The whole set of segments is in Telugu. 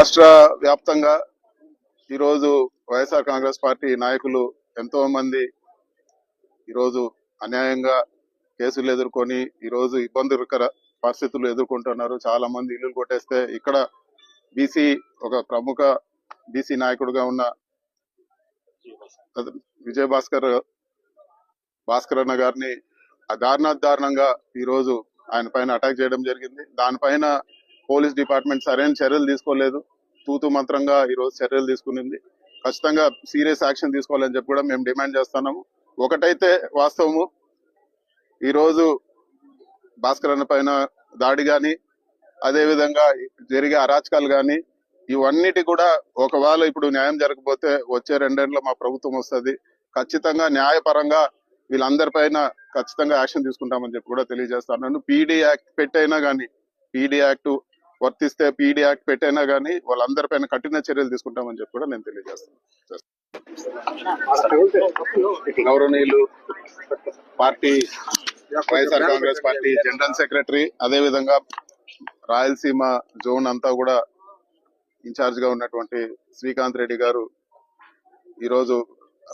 రాష్ట్ర వ్యాప్తంగా ఈరోజు వైఎస్ఆర్ కాంగ్రెస్ పార్టీ నాయకులు ఎంతో మంది ఈరోజు అన్యాయంగా కేసులు ఎదుర్కొని ఈరోజు ఇబ్బందికర పరిస్థితులు ఎదుర్కొంటున్నారు. చాలా మంది ఇల్లు కొట్టేస్తే ఇక్కడ బీసీ ఒక ప్రముఖ బీసీ నాయకుడుగా ఉన్న విజయ్ భాస్కర్ అన్న గారిని దారుణంగా ఈరోజు ఆయన పైన అటాక్ చేయడం జరిగింది. దానిపైన పోలీస్ డిపార్ట్మెంట్ సరైన చర్యలు తీసుకోలేదు. తూతు మంత్రంగా ఈరోజు చర్యలు తీసుకునింది. ఖచ్చితంగా సీరియస్ యాక్షన్ తీసుకోవాలని చెప్పి కూడా మేము డిమాండ్ చేస్తున్నాము. ఒకటైతే వాస్తవము, ఈరోజు భాస్కర్ అన్న పైన దాడి కానీ అదే విధంగా జరిగే అరాచకాలు కానీ ఇవన్నిటి కూడా ఒకవేళ ఇప్పుడు న్యాయం జరగకపోతే వచ్చే 2 ఏళ్లలో మా ప్రభుత్వం వస్తుంది. ఖచ్చితంగా న్యాయపరంగా వీళ్ళందరిపైన ఖచ్చితంగా యాక్షన్ తీసుకుంటామని చెప్పి కూడా తెలియజేస్తున్నాను. పీడీ యాక్ట్ పెట్టైనా కానీ, పీడీ యాక్ట్ వర్తిస్తే పీడీ యాక్ట్ పెట్టైనా కానీ వాళ్ళందరిపైన కఠిన చర్యలు తీసుకుంటామని చెప్పి కూడా నేను తెలియజేస్తాను. గౌరవనీయులు party YSR Congress party general secretary, అదే విధంగా రాయలసీమ జోన్ అంతా కూడా ఇన్ఛార్జ్ గా ఉన్నటువంటి శ్రీకాంత్ రెడ్డి గారు ఈరోజు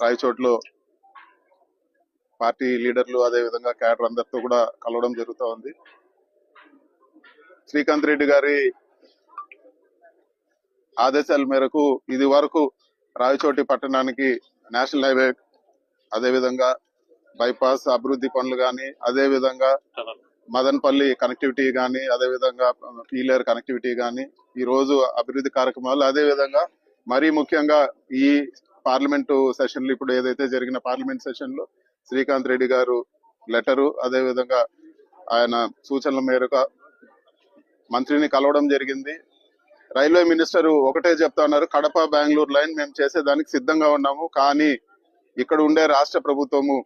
రాయచోట్లో పార్టీ లీడర్లు అదే విధంగా క్యాడర్ అందరితో కూడా కలవడం జరుగుతూ ఉంది. శ్రీకాంత్ రెడ్డి గారి ఆదేశాల మేరకు ఇది వరకు రాయచోటి పట్టణానికి నేషనల్ హైవే అదే విధంగా బైపాస్ అభివృద్ధి పనులు కానీ, అదే విధంగా మదన్పల్లి కనెక్టివిటీ కానీ, అదే విధంగా పీలేరు కనెక్టివిటీ కానీ ఈ రోజు అభివృద్ధి కార్యక్రమాలు, అదే విధంగా మరీ ముఖ్యంగా ఈ పార్లమెంటు సెషన్ లో ఇప్పుడు ఏదైతే జరిగిన పార్లమెంట్ సెషన్ లో శ్రీకాంత్ రెడ్డి గారు లెటరు అదే విధంగా ఆయన సూచనల మేరకు మంత్రిని కలవడం జరిగింది. రైల్వే మినిస్టర్ ఒకటే చెప్తా ఉన్నారు, కడప బెంగళూరు లైన్ మేము చేసేదానికి సిద్ధంగా ఉన్నాము. కానీ ఇక్కడ ఉండే రాష్ట్ర ప్రభుత్వము,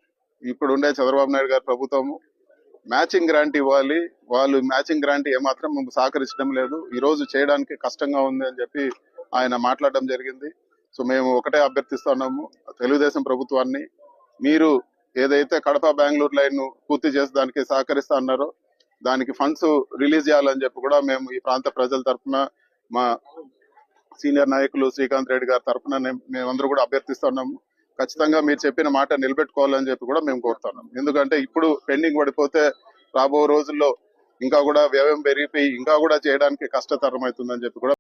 ఇప్పుడు ఉండే చంద్రబాబు నాయుడు గారి ప్రభుత్వము మ్యాచింగ్ గ్రాంట్ ఇవ్వాలి. వాళ్ళు మ్యాచింగ్ గ్రాంట్ ఏమాత్రం మేము సహకరించడం లేదు, ఈ రోజు చేయడానికి కష్టంగా ఉంది అని చెప్పి ఆయన మాట్లాడడం జరిగింది. సో మేము ఒకటే అభ్యర్థిస్తున్నాము తెలుగుదేశం ప్రభుత్వాన్ని, మీరు ఏదైతే కడప బెంగళూరు లైన్ పూర్తి చేసి దానికి సహకరిస్తా అన్నారో దానికి ఫండ్స్ రిలీజ్ చేయాలని చెప్పి కూడా మేము ఈ ప్రాంత ప్రజల తరఫున, మా సీనియర్ నాయకులు శ్రీకాంత్ రెడ్డి గారి తరఫున మేమందరూ కూడా అభ్యర్థిస్తున్నాము. ఖచ్చితంగా మీరు చెప్పిన మాట నిలబెట్టుకోవాలని చెప్పి కూడా మేము కోరుతున్నాం. ఎందుకంటే ఇప్పుడు పెండింగ్ పడిపోతే రాబో రోజుల్లో ఇంకా కూడా వ్యయం పెరిగిపోయి ఇంకా కూడా చేయడానికి కష్టతరం అవుతుందని చెప్పి కూడా